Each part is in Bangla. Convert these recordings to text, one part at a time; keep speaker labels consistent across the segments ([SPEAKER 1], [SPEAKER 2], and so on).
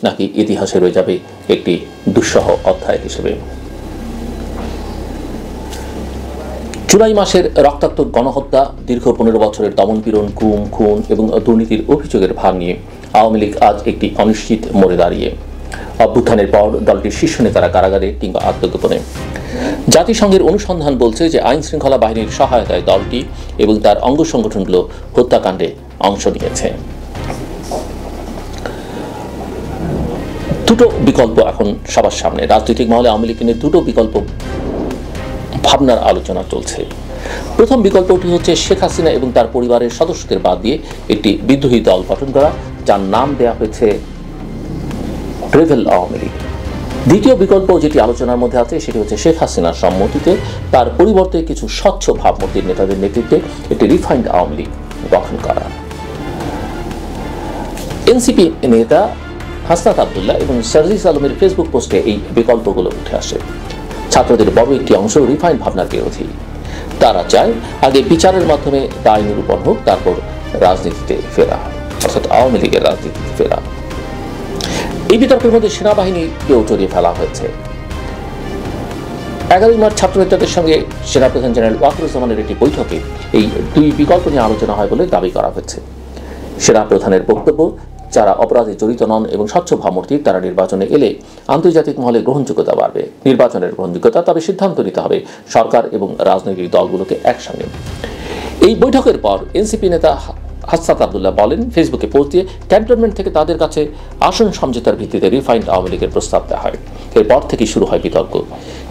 [SPEAKER 1] নাকি ইতিহাসে রয়ে যাবে একটি দুঃসহ অধ্যায় হিসেবে। জুলাই মাসের রক্তাক্ত গণহত্যা, দীর্ঘ 15 বছরের দমনপীড়ন, গুম, খুন এবং দুর্নীতির অভিযোগের ভার নিয়ে আওয়ামী লীগ আজ একটি অনিশ্চিত মোড়ে দাঁড়িয়ে। অভ্যুত্থানের পর দলটির শীর্ষ নেতারা কারাগারে কিংবা আত্মগোপনে। জাতিসংঘের অনুসন্ধান বলছে যে আইন শৃঙ্খলা বাহিনীর সহায়তায় দলটি এবং তার অঙ্গ সংগঠনগুলো হত্যাকাণ্ডে অংশ নিয়েছে। দুটো বিকল্প এখন সবার সামনে। রাজনৈতিক মহলে আওয়ামী লীগ নিয়ে দুটো বিকল্প ভাবনার আলোচনা চলছে। প্রথম বিকল্পটি হচ্ছে শেখ হাসিনা এবং তার পরিবারের সদস্যদের বাদ দিয়ে একটি বিদ্রোহী দল গঠন করা, যার নাম দেওয়া হয়েছে রেবেল আওয়ামী লীগ। দ্বিতীয় বিকল্প যেটি আলোচনার মধ্যে আছে সেটি হচ্ছে শেখ হাসিনার সম্মতিতে তার পরিবর্তে কিছু স্বচ্ছ ভাবমূর্তির নেতাদের নেতৃত্বে একটি রিফাইন্ড আওয়ামী লীগ গঠন করা। এনসিপি নেতা হাসনাত আবদুল্লাহ এবং সার্জিস আলমের ফেসবুক পোস্টে এই বিকল্পগুলো উঠে আসে। ছাত্রদের বড় একটি অংশ রিফাইন্ড ভাবনার বিরোধী। তারা চায় আগে বিচারের মাধ্যমে দায় নিরূপণ হোক, তারপর রাজনীতিতে ফেরা, অর্থাৎ আওয়ামী লীগের রাজনীতিতে ফেরা। এই বিতর্কের মধ্যে সেনাবাহিনীকেও জড়িয়ে ফেলা হয়েছে। 11 মার্চ ছাত্র নেতাদের সঙ্গে সেনাপ্রধান জেনারেল ওয়াকারুজ্জামানের একটি বৈঠকে এই দুই বিকল্প নিয়ে আলোচনা হয় বলে দাবি করা হয়েছে। সেনাপ্রধানের বক্তব্য, যারা অপরাধে জড়িত নন এবং স্বচ্ছ ভাবমূর্তি, তারা নির্বাচনে এলে আন্তর্জাতিক মহলে গ্রহণযোগ্যতা বাড়বে। নির্বাচনের গ্রহণযোগ্যতা, তবে সিদ্ধান্ত নিতে হবে সরকার এবং রাজনৈতিক দলগুলোকে একসঙ্গে। এই বৈঠকের পর এনসিপি নেতা হাসনাত আবদুল্লাহ বলেন, ফেসবুকে পোস্ট দিয়ে ক্যান্টনমেন্ট থেকে তাদের কাছে আসন সমঝোতার ভিত্তিতে রিফাইন্ড আওয়ামী লীগের প্রস্তাব দেওয়া হয়। এরপর থেকেই শুরু হয় বিতর্ক।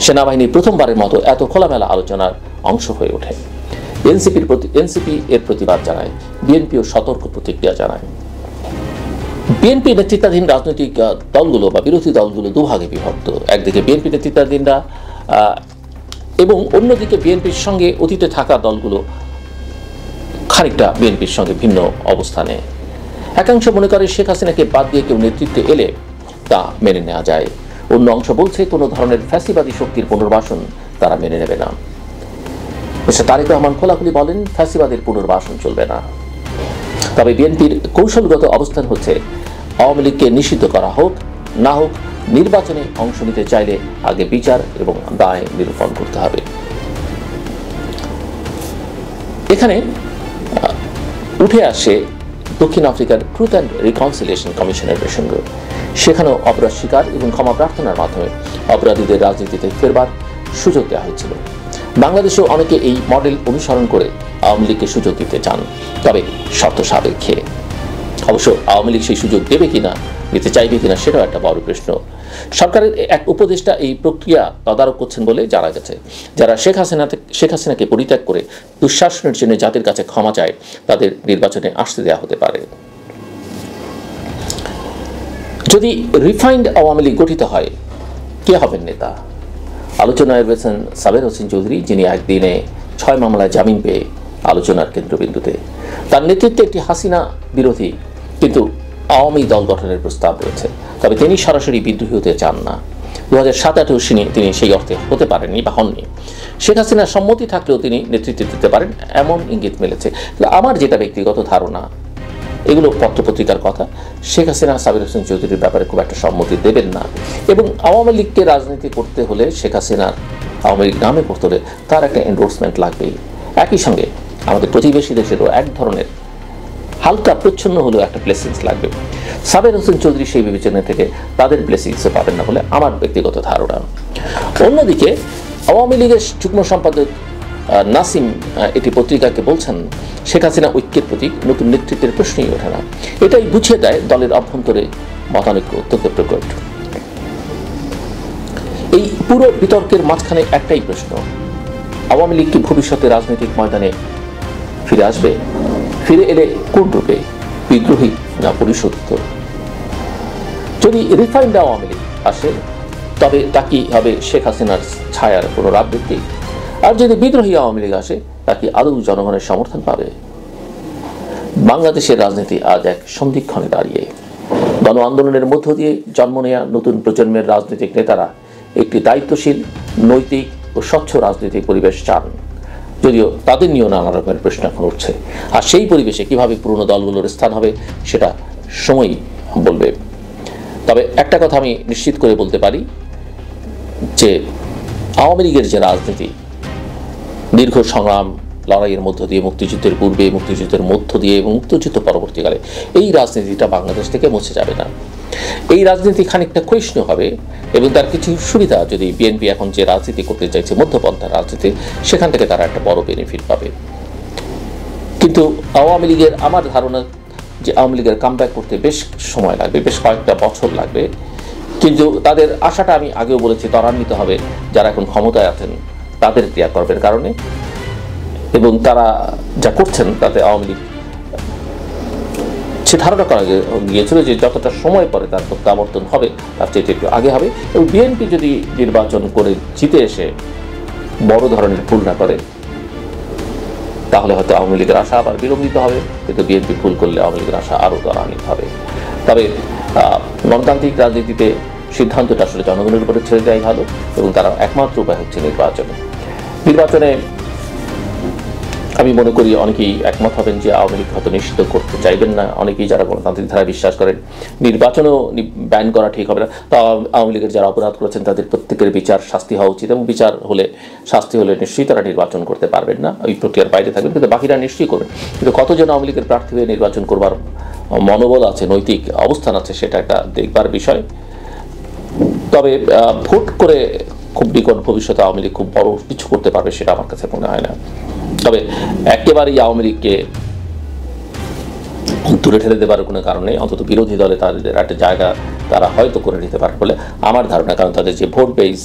[SPEAKER 1] সেনাবাহিনী প্রথমবারের মতো এত খোলামেলা আলোচনার অংশ হয়ে ওঠে। এনসিপি এর প্রতিবাদ জানায়, বিএনপিও সতর্ক প্রতিক্রিয়া জানায়। বিএনপি নেতৃত্বাধীন রাজনৈতিক দলগুলো বা বিরোধী দলগুলো দুভাগে বিভক্ত। একদিকে বিএনপি নেতৃত্বাধীনরা এবং অন্যদিকে বিএনপির সঙ্গে অতীতে থাকা দলগুলো খানিকটা বিএনপির সঙ্গে ভিন্ন অবস্থানে। একাংশ মনে করে শেখ হাসিনাকে বাদ দিয়ে কেউ নেতৃত্বে এলে তা মেনে নেওয়া যায়। অন্য অংশ বলছে কোনো ধরনের ফ্যাসিবাদী শক্তির পুনর্বাসন তারা মেনে নেবে না। মিস্টার তারেক রহমান খোলাখুলি বলেন, ফ্যাসিবাদের পুনর্বাসন চলবে না। তবে বিএনপির কৌশলগত অবস্থান হচ্ছে আওয়ামী লীগকে নিষিদ্ধ করা হোক, না হোক নির্বাচনে অংশ নিতে চাইলে আগে বিচার এবং দায় নিরূপণ করতে হবে। এখানে উঠে আসে দক্ষিণ আফ্রিকার ট্রুথ অ্যান্ড রিকনসিলিয়েশন কমিশনের প্রসঙ্গ। সেখানেও অপরাধ স্বীকার এবং ক্ষমা প্রার্থনার মাধ্যমে অপরাধীদের রাজনীতিতে ফেরবার সুযোগ দেওয়া হয়েছিল। বাংলাদেশেও অনেকে এই মডেল অনুসরণ করে আওয়ামী লীগকে সুযোগ দিতে চান, তবে শর্ত সাপেক্ষে। অবশ্য আওয়ামী লীগ সেই সুযোগ দেবে কিনা, দিতে চাইবে কিনা, সেটাও একটা বড় প্রশ্ন। সরকারের এক উপদেষ্টা এই প্রক্রিয়া তদারক করছেন বলে জানা গেছে। যারা শেখ হাসিনাকে পরিত্যাগ করে দুঃশাসনের জন্য জাতির কাছে ক্ষমা চায়, তাদের নির্বাচনে আসতে দেওয়া হতে পারে। যদি রিফাইন্ড আওয়ামী লীগ গঠিত হয়, কে হবেন নেতা? আলোচনায় রয়েছেন সাবের হোসেন চৌধুরী, যিনি একদিনে 6 মামলায় জামিন পেয়ে আলোচনার কেন্দ্রবিন্দুতে। তার নেতৃত্বে একটি হাসিনা বিরোধী কিন্তু আওয়ামী দল গঠনের প্রস্তাব রয়েছে, তবে তিনি সরাসরি বিদ্রোহী হতে চান না। 2007-18 তিনি সেই অর্থে হতে পারেননি বা হননি। শেখ হাসিনার সম্মতি থাকলেও তিনি নেতৃত্ব দিতে পারেন, এমন ইঙ্গিত মিলেছে। আমার যেটা ব্যক্তিগত ধারণা, এগুলো পত্রপত্রিকার কথা, শেখ হাসিনা সাবির হোসেন চৌধুরীর ব্যাপারে খুব একটা সম্মতি দেবেন না। এবং আওয়ামী লীগকে রাজনীতি করতে হলে, শেখ হাসিনার আওয়ামী লীগ নামে করতে হলে তার একটা এন্ডোর্সমেন্ট লাগবেই। একই সঙ্গে আমাদের প্রতিবেশী দেশেরও এক ধরনের হালকা প্রচ্ছন্ন হলেও একটা ব্লেসিংস লাগবে। সাবের হোসেন চৌধুরী সেই বিবেচনা থেকে তাদের ব্লেসিংসও পাবেন না বলে আমার ব্যক্তিগত ধারণা। অন্যদিকে আওয়ামী লীগের যুগ্ম সম্পাদক নাসিম এটি পত্রিকাকে বলছেন, শেখ হাসিনা ঐক্যের প্রতীক, নতুন নেতৃত্বের প্রশ্নই ওঠে না। এটাই বুঝিয়ে দেয় দলের অভ্যন্তরে মতানৈক্য অত্যন্ত প্রকট। এই পুরো বিতর্কের মাঝখানে একটাই প্রশ্ন, আওয়ামী লীগ কি ভবিষ্যতে রাজনৈতিক ময়দানে ফিরে আসবে? ফিরে এলে কোন রূপে, বিদ্রোহী না পরিশোধিত? যদি রিফাইন্ড আওয়ামী লীগ আসে, তবে তা কি হবে শেখ হাসিনার ছায়ার পুনরাবৃত্তি? আর যদি বিদ্রোহী আওয়ামী লীগ আসে, তা কি আদৌ জনগণের সমর্থন পাবে? বাংলাদেশের রাজনীতি আজ এক সন্ধিক্ষণে দাঁড়িয়ে। গণ আন্দোলনের মধ্য দিয়ে জন্ম নেয়া নতুন প্রজন্মের রাজনৈতিক নেতারা একটি দায়িত্বশীল, নৈতিক ও স্বচ্ছ রাজনৈতিক পরিবেশ চান, যদিও তাদের নিয়েও নানা রকমের প্রশ্ন এখন উঠছে। আর সেই পরিবেশে কিভাবে পুরনো দলগুলোর স্থান হবে, সেটা সময়ই বলবে। তবে একটা কথা আমি নিশ্চিত করে বলতে পারি যে আওয়ামী লীগের যে রাজনীতি দীর্ঘ সংগ্রাম লড়াইয়ের মধ্য দিয়ে, মুক্তিযুদ্ধের পূর্বে, মুক্তিযুদ্ধের মধ্য দিয়ে এবং মুক্তিযুদ্ধ পরবর্তীকালে, এই রাজনীতিটা বাংলাদেশ থেকে মুছে যাবে না। এই রাজনীতি খানিকটা ক্ষয়িষ্ণু হবে এবং তার কিছু সুবিধা, যদি বিএনপি এখন যে রাজনীতি করতে চাইছে মধ্যপন্থার রাজনীতি, সেখান থেকে তারা একটা বড় বেনিফিট পাবে। কিন্তু আওয়ামী লীগের, আমার ধারণা যে আওয়ামী লীগের কামব্যাক করতে বেশ সময় লাগবে, বেশ কয়েকটা বছর লাগবে। কিন্তু তাদের আশাটা আমি আগেও বলেছি ত্বরান্বিত হবে যারা এখন ক্ষমতায় আছেন তাদের ক্রিয়াকর্মের কারণে, এবং তারা যা করছেন তাতে আওয়ামী লীগ সে ধারণা করা গিয়েছিল যে যতটা সময় পরে তার প্রত্যাবর্তন হবে তার চেয়ে একটু আগে হবে। এবং বিএনপি যদি নির্বাচন করে জিতে এসে বড় ধরনের ভুল না করে তাহলে হয়তো আওয়ামী লীগের আশা আবার বিলম্বিত হবে, কিন্তু বিএনপি ভুল করলে আওয়ামী লীগের আশা আরও ত্বরান্বিত হবে। তবে গণতান্ত্রিক রাজনীতিতে সিদ্ধান্তটা আসলে জনগণের উপরে ছেড়ে দেওয়াই ভালো, এবং তারা একমাত্র উপায় হচ্ছে নির্বাচনে আমি মনে করি অনেকেই একমত হবেন যে আওয়ামী লীগ হয়তো নিষিদ্ধ করতে চাইবেন না। অনেকেই যারা গণতান্ত্রিক ধারায় বিশ্বাস করেন নির্বাচনও ব্যান করা ঠিক হবে না। তো আওয়ামী লীগের যারা অপরাধ করেছেন তাদের প্রত্যেকের বিচার, শাস্তি হওয়া উচিত, এবং বিচার হলে, শাস্তি হলে নিশ্চয়ই তারা নির্বাচন করতে পারবেন না, ওই প্রক্রিয়ার বাইরে থাকবেন, কিন্তু বাকিরা নিশ্চয়ই করবেন। কিন্তু কতজন আওয়ামী লীগের প্রার্থী হয়ে নির্বাচন করবার মনোবল আছে, নৈতিক অবস্থান আছে, সেটা একটা দেখবার বিষয়। তবে ভোট করে খুব নিকট ভবিষ্যতে আওয়ামী লীগ খুব বড় কিছু করতে পারবে সেটা আমার কাছে মনে হয় না। তবে একেবারেই আওয়ামী লীগকে দূরে ঠেলে দেবার কোনো কারণে অন্তত বিরোধী দলে তাদের একটা জায়গা তারা হয়তো করে নিতে পারে বলে আমার ধারণা, কারণ তাদের যে ভোট বেস